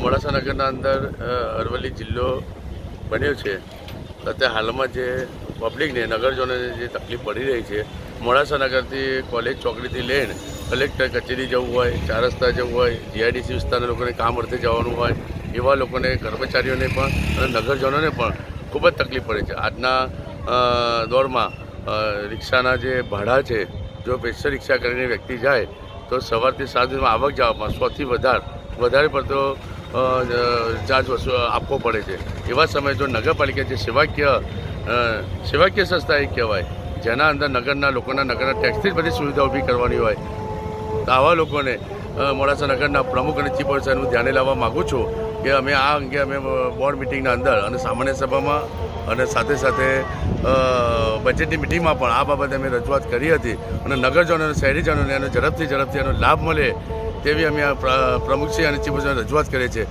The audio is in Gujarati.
મોડાસા નગરના અંદર અરવલ્લી જિલ્લો બન્યો છે. અત્યારે હાલમાં જે પબ્લિકને નગરજનોને જે તકલીફ પડી રહી છે, મોડાસા નગરથી કોલેજ ચોકડીથી લઈને કલેક્ટર કચેરી જવું હોય, ચાર રસ્તા જવું હોય, જીઆઈડીસી વિસ્તારના લોકોને કામ અર્થે જવાનું હોય, એવા લોકોને, કર્મચારીઓને પણ અને નગરજનોને પણ ખૂબ જ તકલીફ પડે છે. આજના દોરમાં રિક્ષાના જે ભાડા છે, જો સ્પેશિયલ રિક્ષા કરીને વ્યક્તિ જાય તો સવારથી સાંજ સુધીમાં આવક જાવકમાં 100થી વધારે પડતો ચાર્જ આપવો પડે છે. એવા સમયે જો નગરપાલિકા જે સેવાકીય સંસ્થા એ કહેવાય, જેના અંદર નગરના ટેક્સથી જ બધી સુવિધા ઊભી કરવાની હોય, તો આવા લોકોને મોડાસા નગરના પ્રમુખ અને ચીફ ઓફિસરનું ધ્યાને લાવવા માગું છું કે અમે આ અંગે બોર્ડ મિટિંગના અંદર અને સામાન્ય સભામાં અને સાથે સાથે બજેટની મિટિંગમાં પણ આ બાબતે અમે રજૂઆત કરી હતી અને નગરજનો અને શહેરીજનોને એનો ઝડપથી એનો લાભ મળે તેવી અમે પ્રમુખશ્રી અને ચીફ ઓફિસરને રજૂઆત કરીએ છીએ.